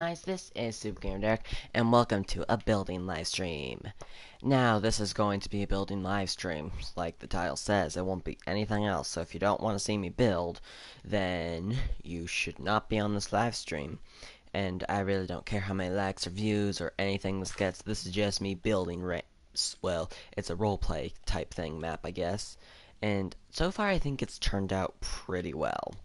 Guys, this is Super Gamer Derek, and welcome to a building live stream. Now, this is going to be a building live stream, like the title says. It won't be anything else. So if you don't want to see me build, then you should not be on this live stream. And I really don't care how many likes or views or anything this gets. This is just me building. Well, it's a roleplay type thing map, I guess. And so far, I think it's turned out pretty well.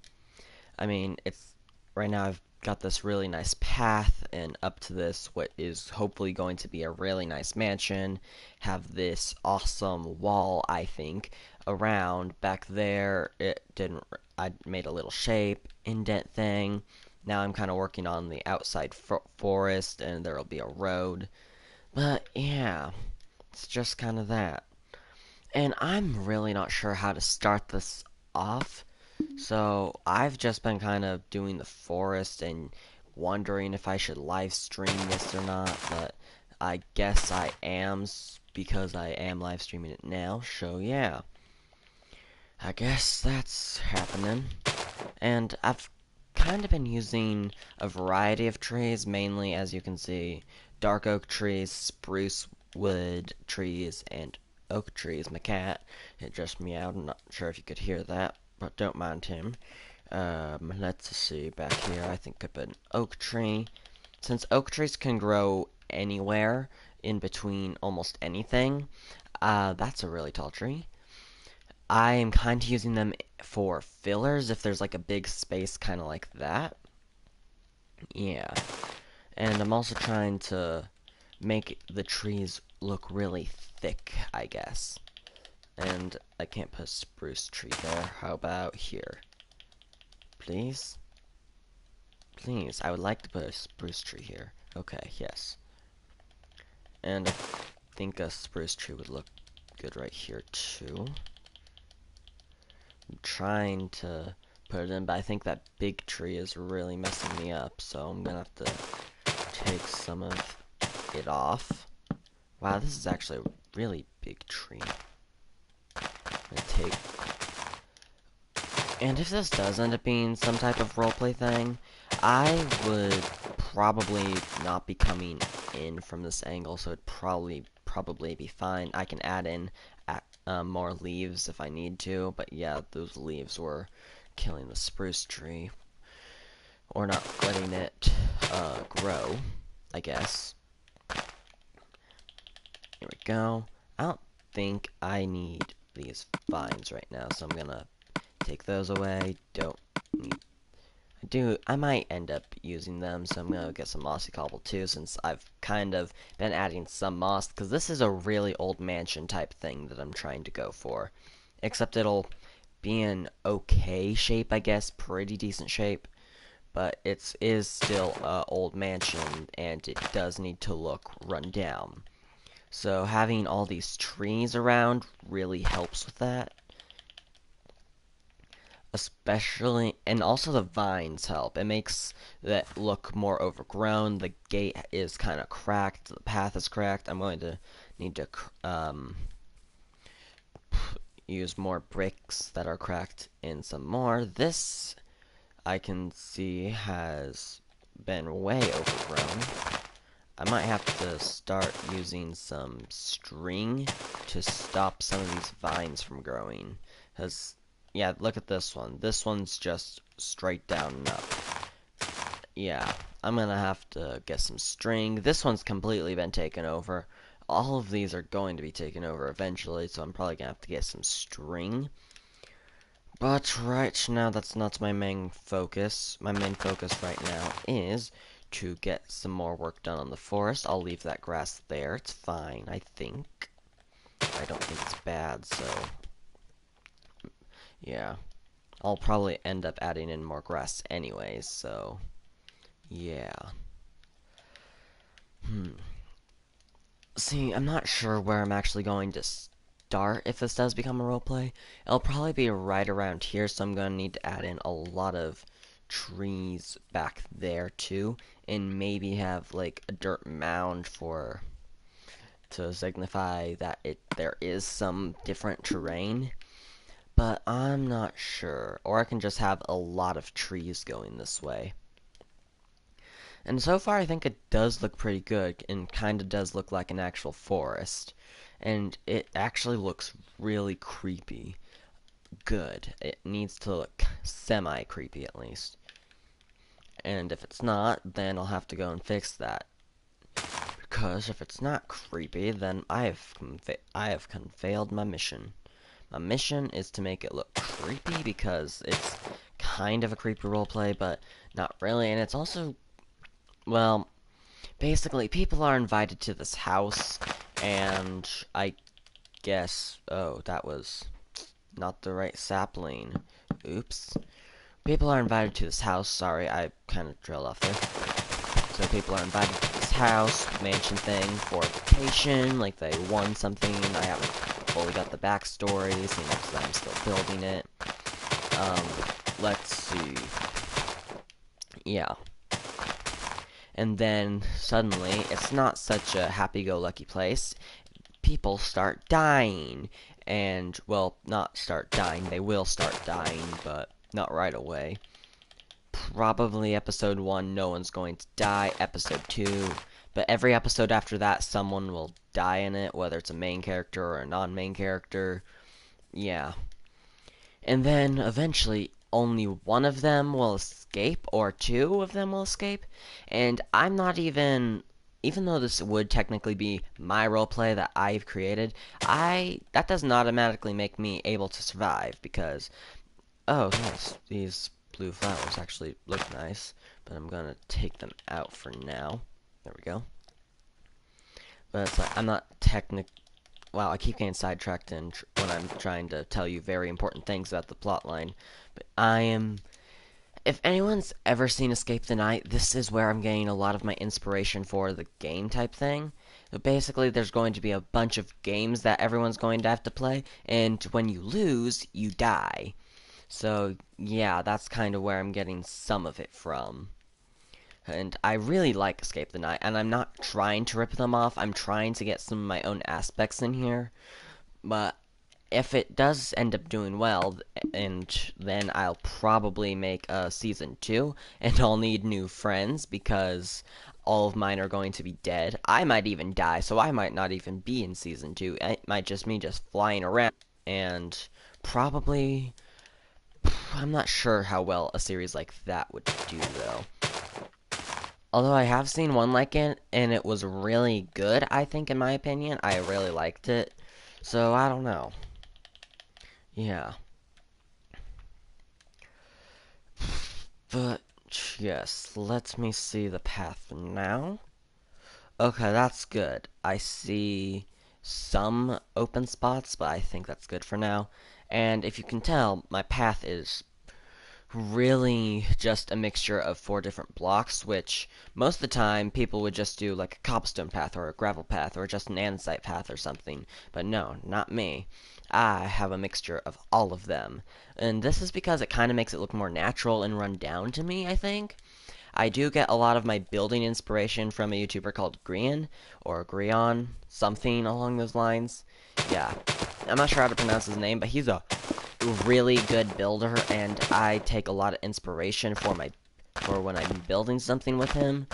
I mean, it's right now I've got this really nice path, and up to this, what is hopefully going to be a really nice mansion. Have this awesome wall, I think, around. Back there, it didn't. I made a little shape, indent thing. Now I'm kind of working on the outside forest, and there'll be a road. But yeah, it's just kind of that. And I'm really not sure how to start this off. So I've just been kind of doing the forest and wondering if I should live stream this or not, but I guess I am because I am live streaming it now. So yeah, I guess that's happening. And I've kind of been using a variety of trees, mainly as you can see, dark oak trees, spruce wood trees, and oak trees. My cat, it just meowed. I'm not sure if you could hear that, but don't mind him. Let's see back here. I think I put an oak tree. Since oak trees can grow anywhere in between almost anything, that's a really tall tree. I am kind of using them for fillers if there's like a big space kind of like that. Yeah. And I'm also trying to make the trees look really thick, I guess. And I can't put a spruce tree there. How about here? Please? Please, I would like to put a spruce tree here. Okay, yes. And I think a spruce tree would look good right here too. I'm trying to put it in, but I think that big tree is really messing me up, so I'm gonna have to take some of it off. Wow, this is actually a really big tree. I'm gonna take... And if this does end up being some type of roleplay thing, I would probably not be coming in from this angle, so it'd probably be fine. I can add in more leaves if I need to, but yeah, those leaves were killing the spruce tree, or not letting it grow, I guess. Here we go. I don't think I need these vines right now, so I'm gonna take those away. Don't need... I might end up using them, so I'm gonna get some mossy cobble too, since I've kind of been adding some moss, because this is a really old mansion type thing that I'm trying to go for. Except it'll be in okay shape, I guess, pretty decent shape, but it is still an old mansion, and it does need to look run down. So having all these trees around really helps with that. Especially, and also the vines help. It makes that look more overgrown. The gate is kind of cracked. The path is cracked. I'm going to need to use more bricks that are cracked in some more. This, I can see, has been way overgrown. I might have to start using some string to stop some of these vines from growing. Because, yeah, look at this one. This one's just straight down and up. Yeah, I'm gonna have to get some string. This one's completely been taken over. All of these are going to be taken over eventually, so I'm probably gonna have to get some string. But right now, that's not my main focus. My main focus right now is to get some more work done on the forest. I'll leave that grass there. It's fine, I think. I don't think it's bad, so... Yeah. I'll probably end up adding in more grass anyways, so... Yeah. See, I'm not sure where I'm actually going to start if this does become a roleplay. It'll probably be right around here, so I'm going to need to add in a lot of trees back there too, and maybe have like a dirt mound to signify that there is some different terrain. But I'm not sure. Or I can just have a lot of trees going this way. And so far, I think it does look pretty good and kind of does look like an actual forest. And it actually looks really creepy. Good. It needs to look semi-creepy at least. And if it's not, then I'll have to go and fix that. Because if it's not creepy, then I have failed my mission. My mission is to make it look creepy because it's kind of a creepy roleplay, but not really. And it's also, well, basically, people are invited to this house, and I guess, oh, that was not the right sapling. Oops. People are invited to this house. Sorry, I kind of trailed off there. So people are invited to this house, mansion thing, for vacation, like they won something. I haven't fully got the backstory, seeing as I'm still building it. Um, let's see. Yeah. And then, suddenly, it's not such a happy-go-lucky place. People start dying. And, well, not start dying. They will start dying, but not right away. Probably episode 1, no one's going to die. Episode 2, but every episode after that, someone will die in it, whether it's a main character or a non-main character. Yeah. And then, eventually, only one of them will escape, or two of them will escape. And I'm not even though this would technically be my roleplay that I've created, that doesn't automatically make me able to survive, because, oh, nice, these blue flowers actually look nice, but I'm gonna take them out for now. There we go. But it's like, I'm not wow, I keep getting sidetracked when I'm trying to tell you very important things about the plot line. But if anyone's ever seen Escape the Night, this is where I'm getting a lot of my inspiration for the game type thing. So basically, there's going to be a bunch of games that everyone's going to have to play, and when you lose, you die. So, yeah, that's kind of where I'm getting some of it from. And I really like Escape the Night, and I'm not trying to rip them off. I'm trying to get some of my own aspects in here. But if it does end up doing well, and then I'll probably make a season 2, and I'll need new friends because all of mine are going to be dead. I might even die, so I might not even be in season 2. It might just me just flying around, and probably I'm not sure how well a series like that would do, though. Although I have seen one like it, and it was really good, I think, in my opinion. I really liked it. So, I don't know. Yeah. But, yes, let me see the path now. Okay, that's good. I see some open spots, but I think that's good for now. And if you can tell, my path is really just a mixture of 4 different blocks, which most of the time people would just do like a cobblestone path or a gravel path or just an andesite path or something. But no, not me. I have a mixture of all of them. And this is because it kind of makes it look more natural and run down to me, I think. I do get a lot of my building inspiration from a YouTuber called Grian, or Grion, something along those lines. Yeah, I'm not sure how to pronounce his name, but he's a really good builder, and I take a lot of inspiration for when I'm building something with him.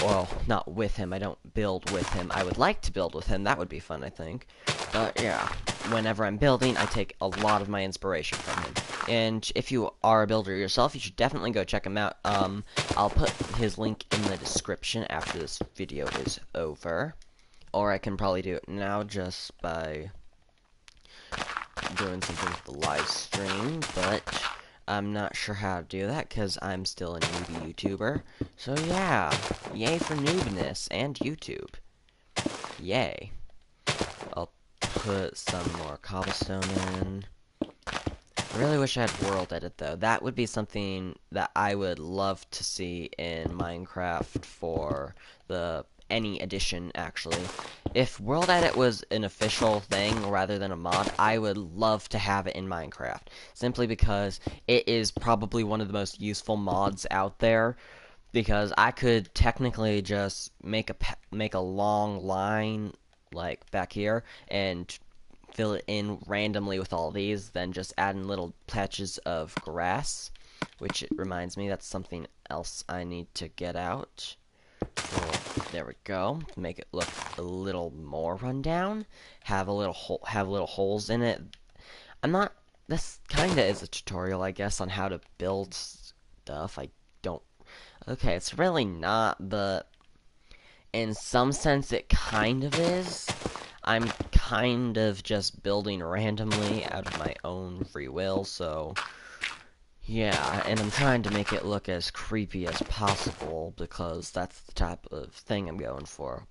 Well, not with him. I don't build with him. I would like to build with him. That would be fun, I think. But yeah, whenever I'm building, I take a lot of my inspiration from him. And if you are a builder yourself, you should definitely go check him out. I'll put his link in the description after this video is over. Or I can probably do it now just by doing something with the live stream, but I'm not sure how to do that because I'm still a newbie YouTuber. So yeah, yay for noobness and YouTube. Yay. I'll put some more cobblestone in. I really wish I had world edit though. That would be something that I would love to see in Minecraft for the any edition actually. If world edit was an official thing rather than a mod, I would love to have it in Minecraft. Simply because it is probably one of the most useful mods out there. Because I could technically just make a long line like back here and fill it in randomly with all these, then just add in little patches of grass, which it reminds me that's something else I need to get out. Well, there we go. Make it look a little more rundown. Have little holes in it. I'm not. This kinda is a tutorial, I guess, on how to build stuff. I don't. Okay, it's really not, but in some sense, it kind of is. I'm kind of just building randomly out of my own free will, so yeah, and I'm trying to make it look as creepy as possible because that's the type of thing I'm going for.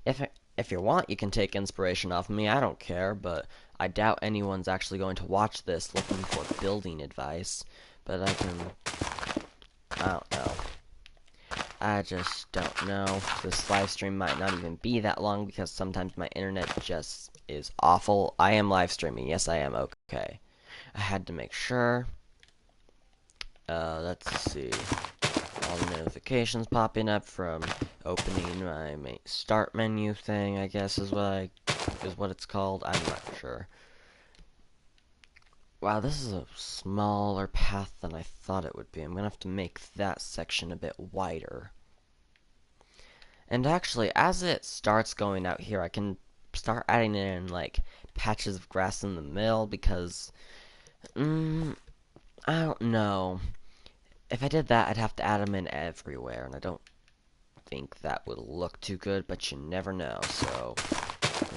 If you want, you can take inspiration off of me. I don't care, but I doubt anyone's actually going to watch this looking for building advice. But I don't know. I just don't know. This live stream might not even be that long because sometimes my internet just is awful. I am live streaming. Yes, I am. Okay. I had to make sure. Let's see. All the notifications popping up from opening my start menu thing, I guess is what it's called. I'm not sure. Wow, this is a smaller path than I thought it would be. I'm gonna have to make that section a bit wider. And actually, as it starts going out here, I can start adding in like patches of grass in the middle because, I don't know. If I did that, I'd have to add them in everywhere, and I don't think that would look too good, but you never know, so,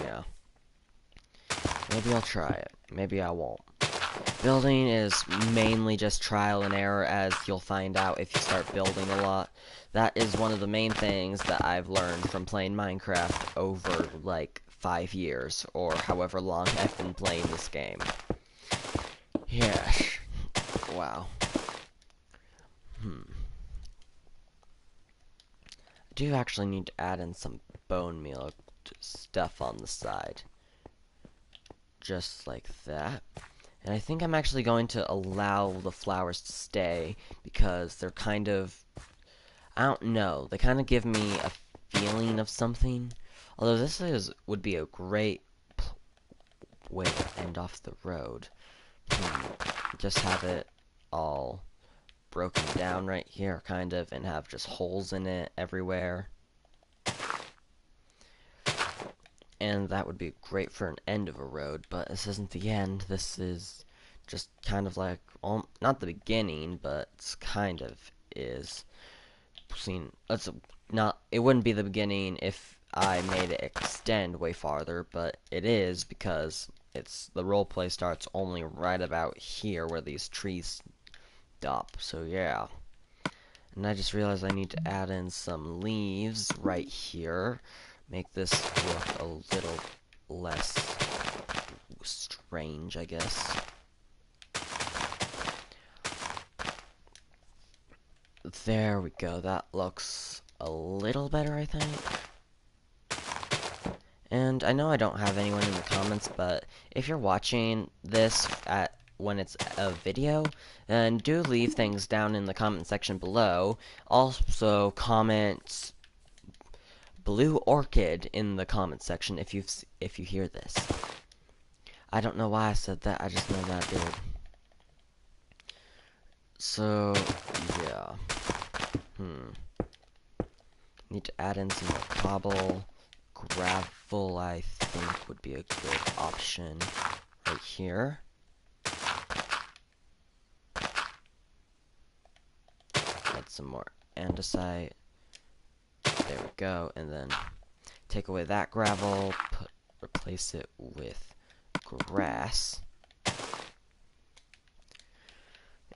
yeah. Maybe I'll try it. Maybe I won't. Building is mainly just trial and error, as you'll find out if you start building a lot. That is one of the main things that I've learned from playing Minecraft over, like, 5 years, or however long I've been playing this game. Yeah. Wow. I do actually need to add in some bone meal stuff on the side. Just like that. And I think I'm actually going to allow the flowers to stay because they're kind of, I don't know, they kind of give me a feeling of something. Although would be a great way to end off the road. Just have it all broken down right here, kind of, and have just holes in it everywhere. And that would be great for an end of a road, but this isn't the end. This is just kind of like, not the beginning, but it's kind of is. It wouldn't be the beginning if I made it extend way farther, but it is because the roleplay starts only right about here where these trees stop. So yeah. And I just realized I need to add in some leaves right here. Make this look a little less strange, I guess. There we go. That looks a little better, I think. And I know I don't have anyone in the comments, but if you're watching this when it's a video, then do leave things down in the comment section below. Also, comment Blue Orchid in the comment section if you hear this. I don't know why I said that. I just know that I did. So yeah. Need to add in some more cobble. Gravel, I think, would be a good option right here. Add some more andesite. There we go, and then take away that gravel, replace it with grass.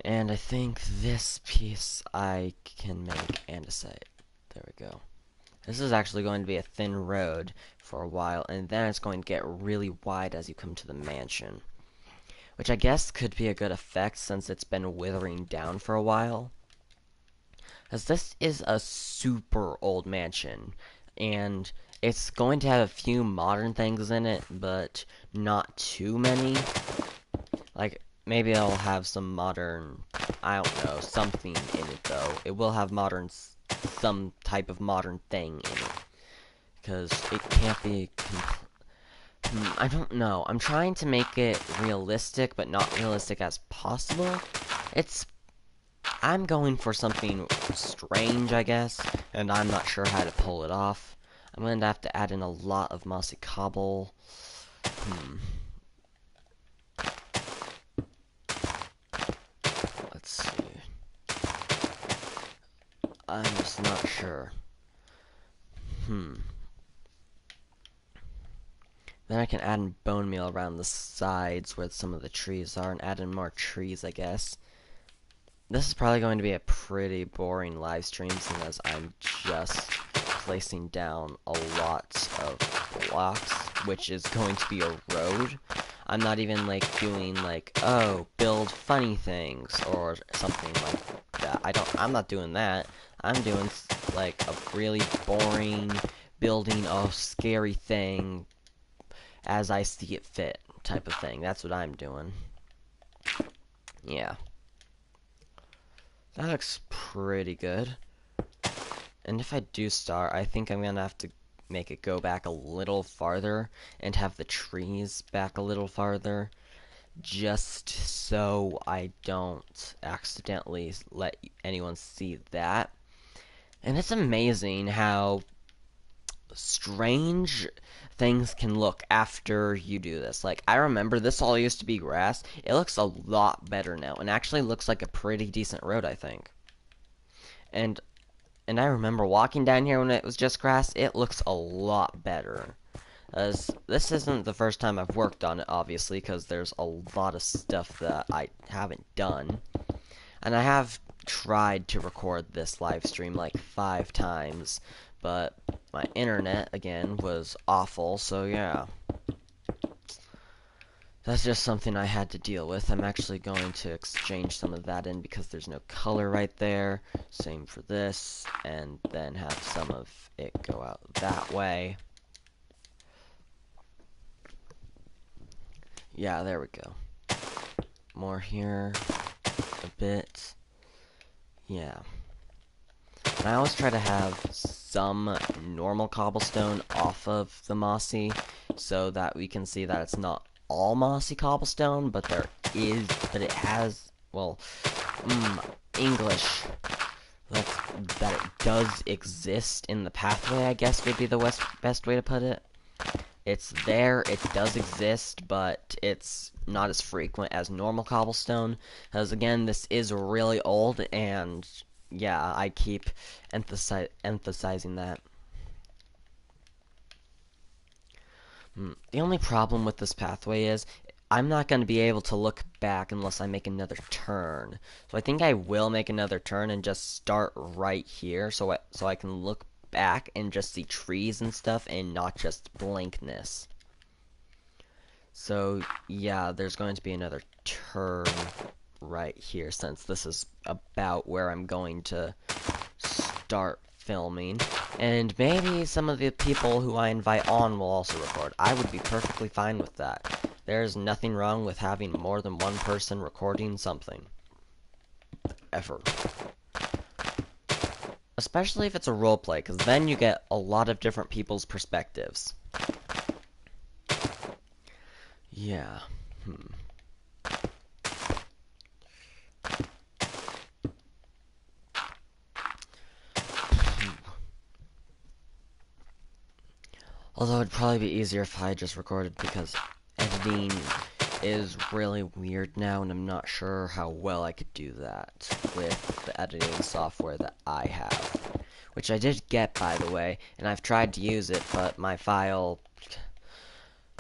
And I think this piece I can make andesite. There we go. This is actually going to be a thin road for a while, and then it's going to get really wide as you come to the mansion. Which I guess could be a good effect since it's been withering down for a while. As this is a super old mansion, and it's going to have a few modern things in it, but not too many. Like, maybe it'll have some modern, I don't know, something in it though. It will have some type of modern thing in it. Because it can't be, I don't know. I'm trying to make it realistic, but not realistic as possible. It's I'm going for something strange, I guess, and I'm not sure how to pull it off. I'm going to have to add in a lot of mossy cobble. Let's see. I'm just not sure. Then I can add in bone meal around the sides where some of the trees are and add in more trees, I guess. This is probably going to be a pretty boring live stream since as I'm just placing down a lot of blocks, which is going to be a road. I'm not even like doing like, oh, build funny things or something like that. I'm not doing that. I'm doing like a really boring building a scary thing as I see it fit type of thing. That's what I'm doing. Yeah. That looks pretty good. And if I do start, I think I'm gonna have to make it go back a little farther and have the trees back a little farther just so I don't accidentally let anyone see that. And it's amazing how strange things can look after you do this. Like, I remember this all used to be grass. It looks a lot better now and actually looks like a pretty decent road, I think. And I remember walking down here when it was just grass. It looks a lot better. As this isn't the first time I've worked on it, obviously, because there's a lot of stuff that I haven't done. And I have tried to record this live stream like 5 times, but my internet, again, was awful, so yeah. That's just something I had to deal with. I'm actually going to exchange some of that in because there's no color right there. Same for this, and then have some of it go out that way. Yeah, there we go. More here, a bit. Yeah. And I always try to have some normal cobblestone off of the mossy so that we can see that it's not all mossy cobblestone, but it has, well, English, that it does exist in the pathway, I guess would be the best way to put it. It's there, it does exist, but it's not as frequent as normal cobblestone, because again, this is really old, and yeah, I keep emphasizing that. The only problem with this pathway is I'm not going to be able to look back unless I make another turn. So I think I will make another turn and just start right here so I can look back and just see trees and stuff and not just blankness. So yeah, there's going to be another turn right here since this is about where I'm going to start filming. And maybe some of the people who I invite on will also record. I would be perfectly fine with that. There's nothing wrong with having more than one person recording something. Ever. Especially if it's a roleplay, because then you get a lot of different people's perspectives. Yeah. Although it'd probably be easier if I just recorded because editing is really weird now and I'm not sure how well I could do that with the editing software that I have. Which I did get, by the way, and I've tried to use it, but my file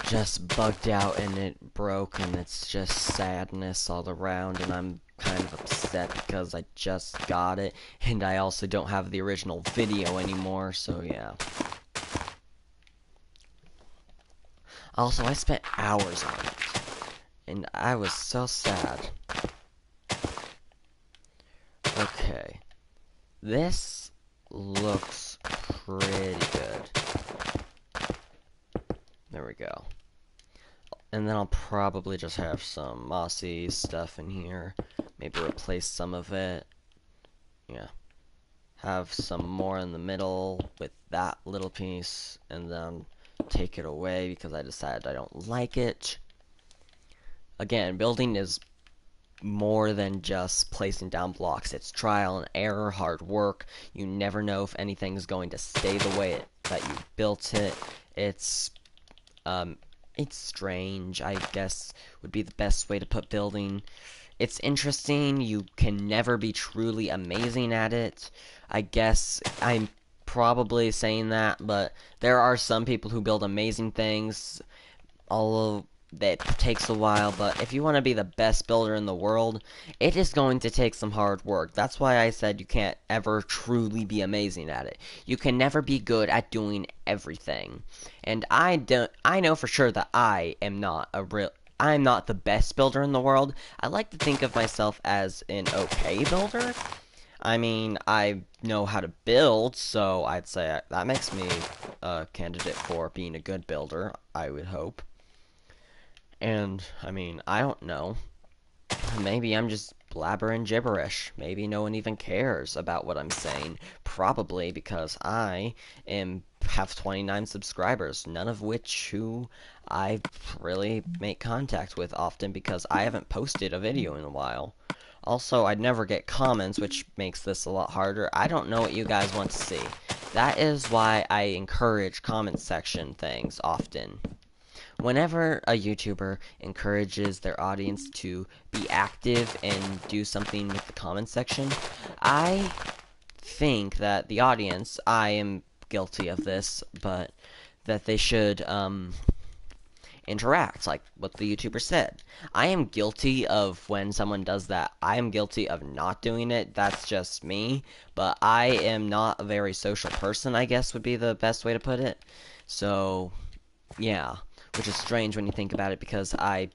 just bugged out and it broke and it's just sadness all around and I'm kind of upset because I just got it and I also don't have the original video anymore, so yeah. Also, I spent hours on it, and I was so sad. Okay. This looks pretty good. There we go. And then I'll probably just have some mossy stuff in here. Maybe replace some of it. Yeah. Have some more in the middle with that little piece, and then take it away because I decided I don't like it. Again, building is more than just placing down blocks. It's trial and error, hard work. You never know if anything is going to stay the way that you built it. It's um, it's strange, I guess, would be the best way to put building. It's interesting. You can never be truly amazing at it. I guess I'm probably saying that, but there are some people who build amazing things, although that takes a while. But if you want to be the best builder in the world, it is going to take some hard work. That's why I said you can't ever truly be amazing at it. You can never be good at doing everything. And I know for sure that I'm not the best builder in the world. I like to think of myself as an okay builder. I mean, I know how to build, so I'd say that makes me a candidate for being a good builder, I would hope. And, I mean, I don't know. Maybe I'm just blabbering gibberish. Maybe no one even cares about what I'm saying. Probably because I have 29 subscribers, none of which who I really make contact with often because I haven't posted a video in a while. Also, I'd never get comments, which makes this a lot harder. I don't know what you guys want to see. That is why I encourage comment section things often. Whenever a YouTuber encourages their audience to be active and do something with the comment section, I think that the audience, I am guilty of this, but that they should interact, like what the YouTuber said. I am guilty of when someone does that. I am guilty of not doing it. That's just me. But I am not a very social person, I guess would be the best way to put it. So, yeah. Which is strange when you think about it because I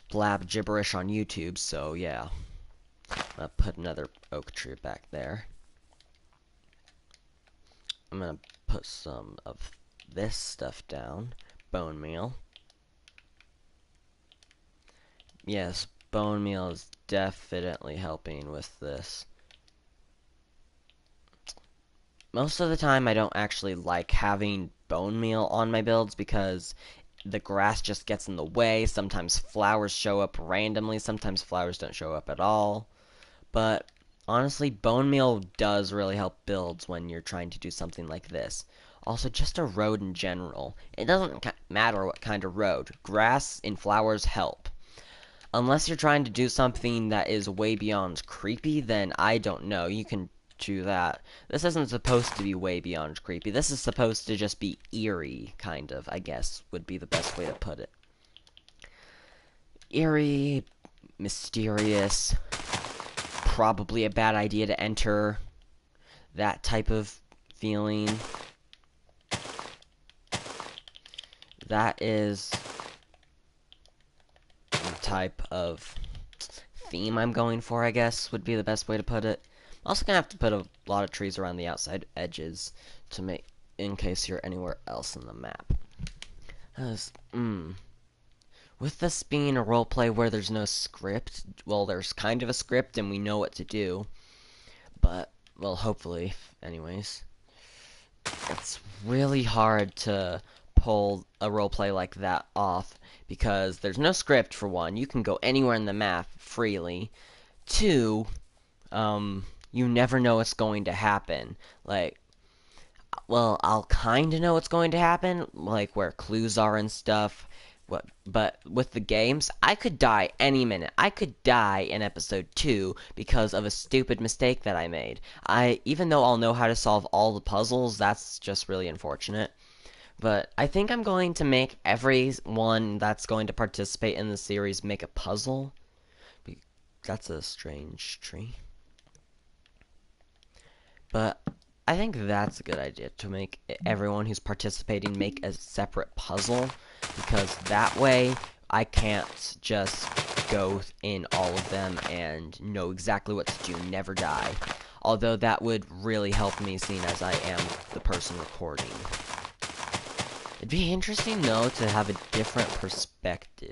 blab gibberish on YouTube, so yeah. I'll put another oak tree back there. I'm gonna put some of this stuff down. Bone meal. Yes, bone meal is definitely helping with this. Most of the time I don't actually like having bone meal on my builds because the grass just gets in the way. Sometimes flowers show up randomly, sometimes flowers don't show up at all. But honestly, bone meal does really help builds when you're trying to do something like this. Also, just a road in general. It doesn't matter what kind of road. Grass and flowers help. Unless you're trying to do something that is way beyond creepy, then I don't know. You can do that. This isn't supposed to be way beyond creepy. This is supposed to just be eerie, kind of, I guess, would be the best way to put it. Eerie, mysterious, probably a bad idea to enter that type of feeling. That is the type of theme I'm going for, I guess, would be the best way to put it. I'm also gonna have to put a lot of trees around the outside edges to make, in case you're anywhere else in the map. With this being a roleplay where there's no script, well, there's kind of a script and we know what to do, but, well, hopefully, anyways. It's really hard to pull a roleplay like that off because there's no script, for one. You can go anywhere in the map freely. Two, you never know what's going to happen. Like, well, I'll kind of know what's going to happen, like where clues are and stuff. But with the games, I could die any minute. I could die in episode 2 because of a stupid mistake that I made. Even though I'll know how to solve all the puzzles, that's just really unfortunate. But I think I'm going to make everyone that's going to participate in the series make a puzzle. That's a strange tree. But I think that's a good idea, to make everyone who's participating make a separate puzzle, because that way I can't just go in all of them and know exactly what to do, never die. Although that would really help me, seeing as I am the person recording. It'd be interesting, though, to have a different perspective.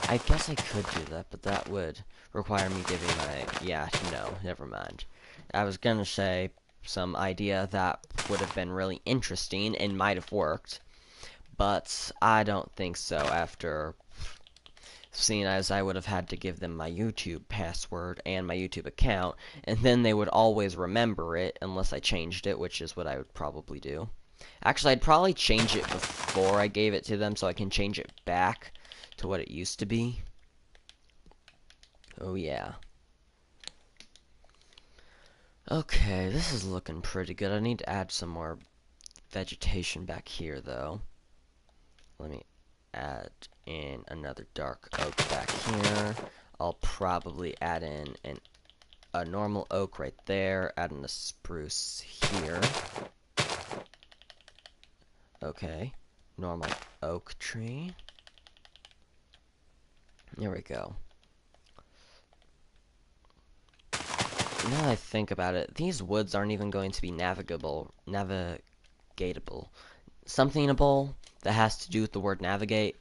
I guess I could do that, but that would require me giving my... Yeah, no, never mind. I was gonna say some idea that would have been really interesting and might have worked, but I don't think so after seeing as I would have had to give them my YouTube password and my YouTube account, and then they would always remember it unless I changed it, which is what I would probably do. Actually, I'd probably change it before I gave it to them so I can change it back to what it used to be. Oh yeah. Okay, this is looking pretty good. I need to add some more vegetation back here, though. Let me add in another dark oak back here. I'll probably add in a normal oak right there, add in a spruce here. Okay, normal oak tree. There we go. Now that I think about it, these woods aren't even going to be navigatable. Somethingable that has to do with the word navigate.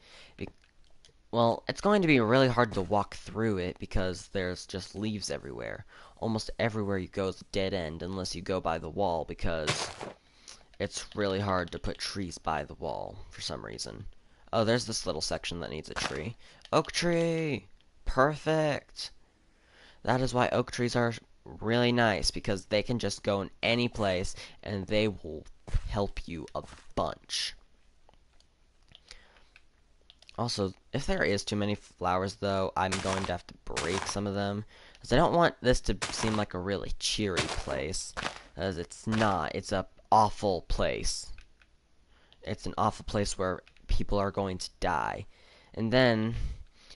Well, it's going to be really hard to walk through it because there's just leaves everywhere. Almost everywhere you go is a dead end unless you go by the wall because it's really hard to put trees by the wall for some reason. Oh, there's this little section that needs a tree. Oak tree! Perfect! That is why oak trees are really nice because they can just go in any place and they will help you a bunch. Also, if there is too many flowers though, I'm going to have to break some of them because I don't want this to seem like a really cheery place, as it's not. It's a awful place. It's an awful place where people are going to die. And then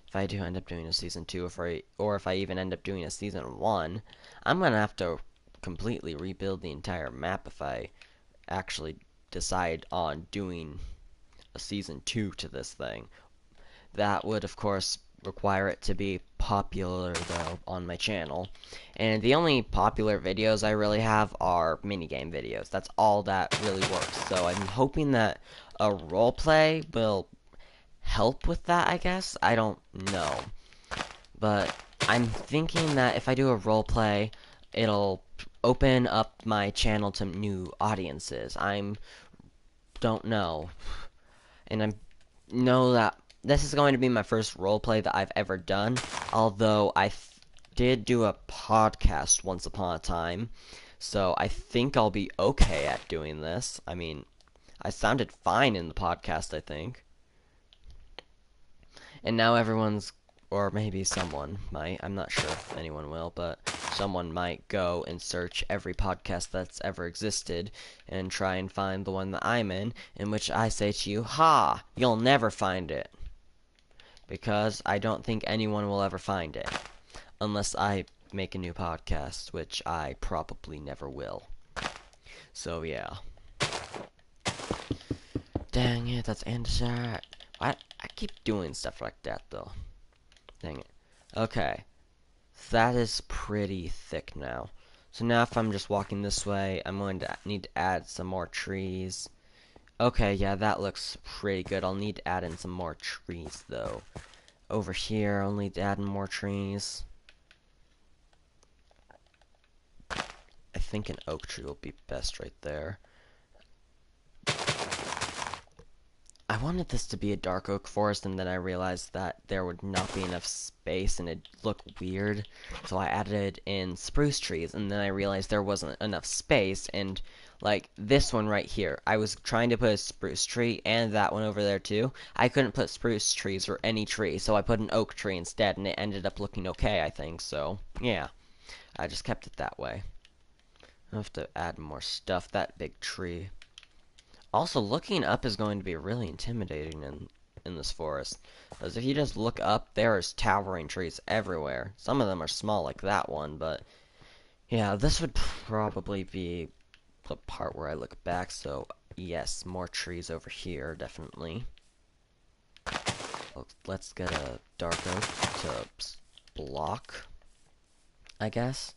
if I do end up doing a season 2, or if I even end up doing a season 1, I'm going to have to completely rebuild the entire map if I actually decide on doing a season 2 to this thing. That would, of course, require it to be popular, though, on my channel. And the only popular videos I really have are minigame videos. That's all that really works. So I'm hoping that a roleplay will help with that, I guess. I don't know. But I'm thinking that if I do a roleplay, it'll open up my channel to new audiences. Don't know. And I know that this is going to be my first roleplay that I've ever done, although I did do a podcast once upon a time, so I think I'll be okay at doing this. I mean, I sounded fine in the podcast, I think. And now everyone's, or maybe someone might, I'm not sure if anyone will, but someone might go and search every podcast that's ever existed and try and find the one that I'm in which I say to you, ha, you'll never find it. Because I don't think anyone will ever find it. Unless I make a new podcast, which I probably never will. So, yeah. Dang it, that's andesite. I keep doing stuff like that, though. Dang it. Okay. That is pretty thick now. So now if I'm just walking this way, I'm going to need to add some more trees. Okay, yeah, that looks pretty good. I'll need to add in some more trees, though. Over here, I'll need to add in more trees. I think an oak tree will be best right there. I wanted this to be a dark oak forest, and then I realized that there would not be enough space and it'd look weird. So I added in spruce trees, and then I realized there wasn't enough space, and like this one right here, I was trying to put a spruce tree and that one over there too. I couldn't put spruce trees or any tree, so I put an oak tree instead, and it ended up looking okay, I think. So yeah, I just kept it that way. I have to add more stuff. That big tree. Also, looking up is going to be really intimidating in this forest. Because if you just look up, there's towering trees everywhere. Some of them are small like that one, but yeah, this would probably be the part where I look back, so yes, more trees over here, definitely. Let's get a dark oak to block, I guess.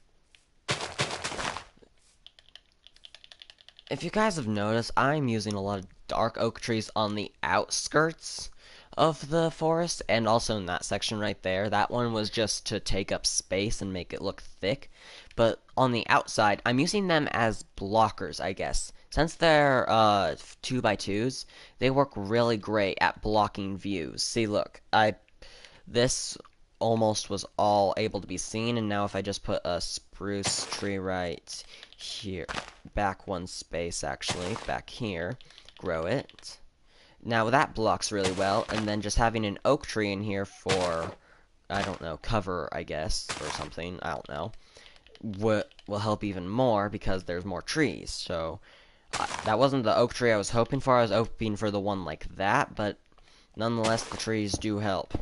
If you guys have noticed, I'm using a lot of dark oak trees on the outskirts of the forest, and also in that section right there. That one was just to take up space and make it look thick. But on the outside, I'm using them as blockers, I guess. Since they're 2x2s, they work really great at blocking views. See, look, this almost was all able to be seen, and now if I just put a spruce tree right here, back one space actually, back here, grow it. Now that blocks really well, and then just having an oak tree in here for, I don't know, cover, I guess, or something, I don't know, will help even more because there's more trees. So that wasn't the oak tree I was hoping for. I was hoping for the one like that, but nonetheless, the trees do help.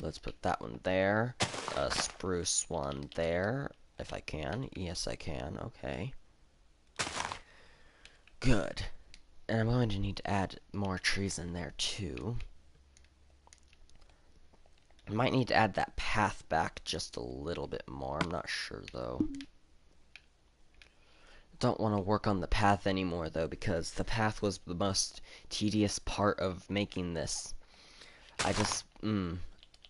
Let's put that one there. A spruce one there, if I can. Yes, I can. Okay. Good. And I'm going to need to add more trees in there, too. I might need to add that path back just a little bit more. I'm not sure, though. Don't want to work on the path anymore, though, because the path was the most tedious part of making this.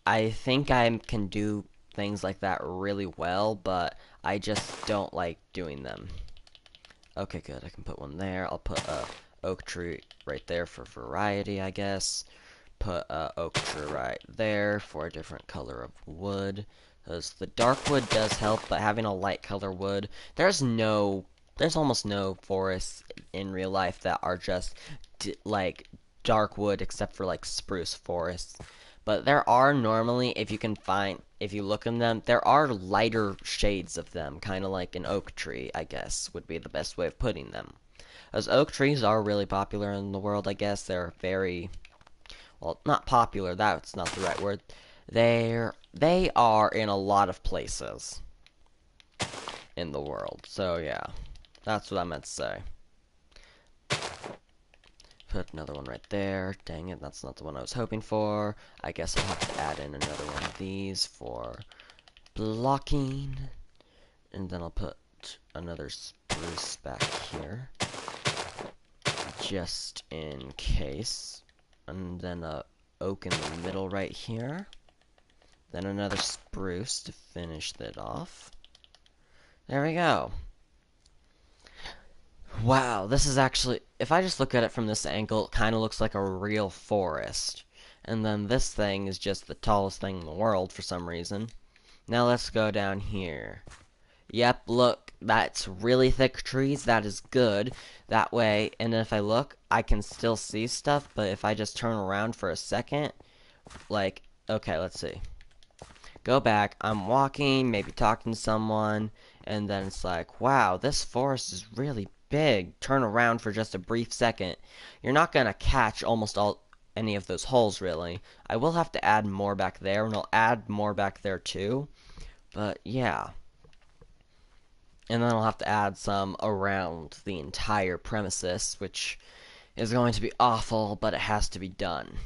I think I can do things like that really well, but I just don't like doing them. Okay, good. I can put one there. I'll put a oak tree right there for variety, I guess. Put a oak tree right there for a different color of wood. Because the dark wood does help, but having a light color wood, there's almost no forests in real life that are just like dark wood except for like spruce forests. But there are normally, if you look in them, there are lighter shades of them, kind of like an oak tree, I guess, would be the best way of putting them. As oak trees are really popular in the world, I guess. They're very, well, not popular, that's not the right word. They are in a lot of places in the world. So yeah, that's what I meant to say. Put another one right there. Dang it, that's not the one I was hoping for. I guess I'll have to add in another one of these for blocking. And then I'll put another spruce back here, just in case. And then a oak in the middle right here. Then another spruce to finish that off. There we go. Wow, this is actually, if I just look at it from this angle, it kind of looks like a real forest. And then this thing is just the tallest thing in the world for some reason. Now let's go down here. Yep, look, that's really thick trees. That is good. That way, and if I look, I can still see stuff, but if I just turn around for a second, like, okay, let's see. Go back, I'm walking, maybe talking to someone, and then it's like, wow, this forest is really big. Turn around for just a brief second. You're not going to catch any of those holes, really. I will have to add more back there, and I'll add more back there, too. But, yeah. And then I'll have to add some around the entire premises, which is going to be awful, but it has to be done.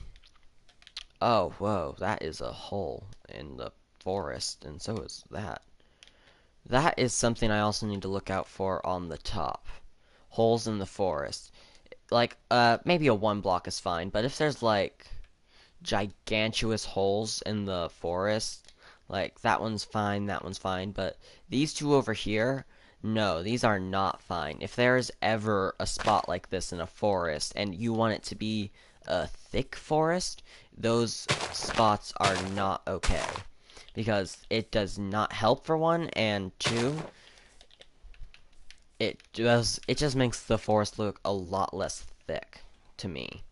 Oh, whoa, that is a hole in the forest, and so is that. That is something I also need to look out for on the top. Holes in the forest. Like, maybe a 1 block is fine, but if there's, like, gigantuous holes in the forest, like, that one's fine, but these two over here, no, these are not fine. If there's ever a spot like this in a forest, and you want it to be a thick forest, those spots are not okay. Because it does not help for one, and two, it just makes the forest look a lot less thick to me.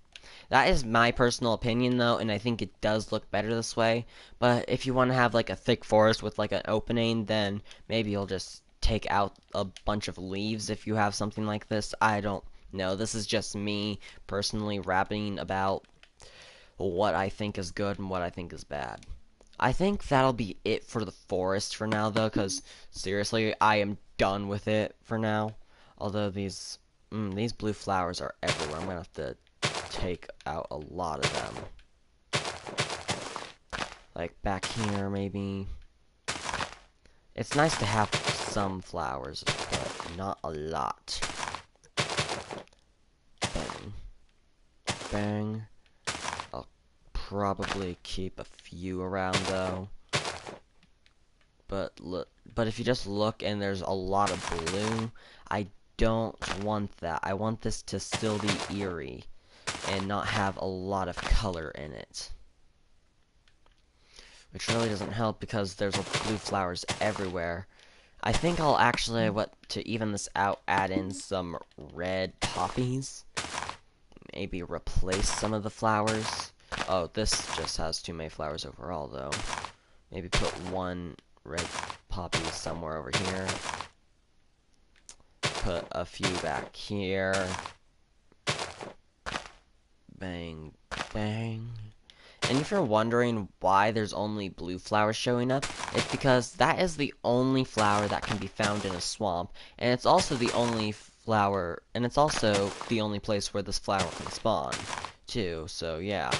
That is my personal opinion, though, and I think it does look better this way. But if you want to have like a thick forest with like an opening, then maybe you'll just take out a bunch of leaves if you have something like this. I don't know. This is just me personally rapping about what I think is good and what I think is bad. I think that'll be it for the forest for now, though, because seriously, I am done with it for now. Although these blue flowers are everywhere. I'm gonna have to take out a lot of them. Like back here, maybe. It's nice to have some flowers, but not a lot. Bang. Bang. Probably keep a few around though. But if you just look and there's a lot of blue, I don't want that. I want this to still be eerie and not have a lot of color in it. which really doesn't help because there's blue flowers everywhere. I think I'll actually, to even this out, add in some red poppies. Maybe replace some of the flowers. Oh, this just has too many flowers overall, though. Maybe put one red poppy somewhere over here. Put a few back here. Bang, bang. And if you're wondering why there's only blue flowers showing up, it's because that is the only flower that can be found in a swamp, and it's also the only flower, and it's also the only place where this flower can spawn, too. So yeah,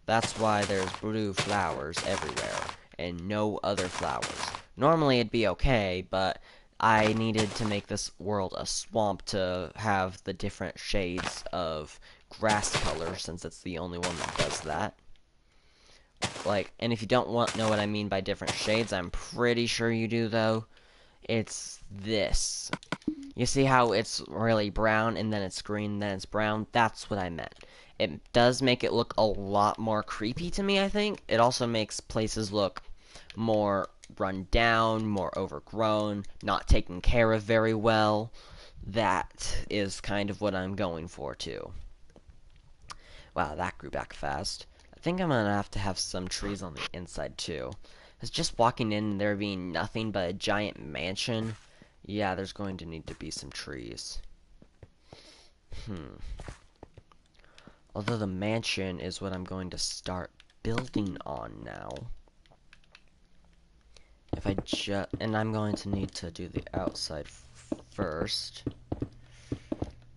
that's why there's blue flowers everywhere, and no other flowers. Normally it'd be okay, but I needed to make this world a swamp to have the different shades of grass color, since it's the only one that does that. Like, and if you don't know what I mean by different shades, I'm pretty sure you do, though. It's this. You see how it's really brown, and then it's green, then it's brown? That's what I meant. It does make it look a lot more creepy to me, I think. It also makes places look more run down, more overgrown, not taken care of very well. That is kind of what I'm going for, too. Wow, that grew back fast. I think I'm gonna have to have some trees on the inside too. It's just walking in and there being nothing but a giant mansion. Yeah, there's going to need to be some trees. Although the mansion is what I'm going to start building on now. If I and I'm going to need to do the outside first.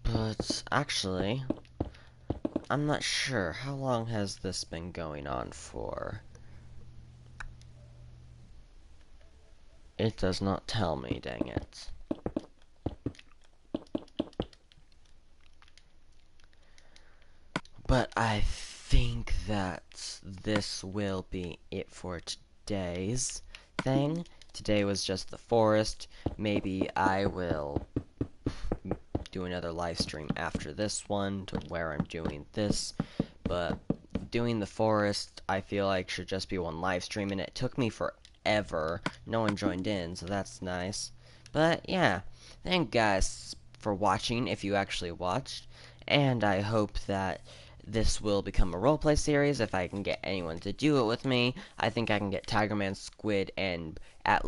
But actually, I'm not sure. How long has this been going on for? It does not tell me, dang it. But I think that this will be it for today's thing. Today was just the forest. Maybe I will do another live stream after this one to where I'm doing this. But doing the forest, I feel like should just be one live stream, and it took me forever. No one joined in, so that's nice. But yeah, thank you guys for watching if you actually watched, and I hope that this will become a roleplay series if I can get anyone to do it with me. I think I can get Tigerman, Squid, and I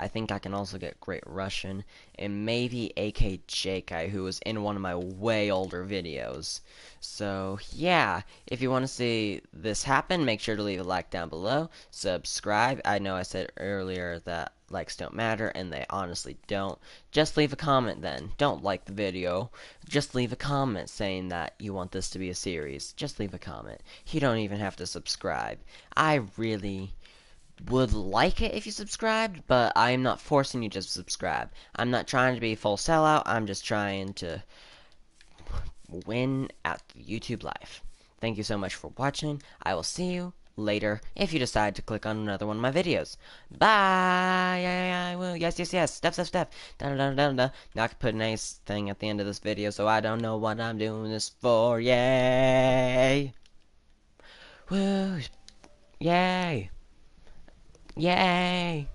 think I can also get Great Russian, and maybe AK Jakai, who was in one of my way older videos. So, yeah, if you want to see this happen, make sure to leave a like down below, subscribe. I know I said earlier that likes don't matter, and they honestly don't. Just leave a comment then. Don't like the video. Just leave a comment saying that you want this to be a series. Just leave a comment. You don't even have to subscribe. I really would like it if you subscribed, but I am not forcing you to subscribe. I'm not trying to be a full sellout. I'm just trying to win at YouTube Live. Thank you so much for watching. I will see you later if you decide to click on another one of my videos. Bye! Yeah, I will. Yes, yes, yes. Step. Da da da da. Now I can put a nice thing at the end of this video, so I don't know what I'm doing this for. Yay! Woo! Yay! Yay!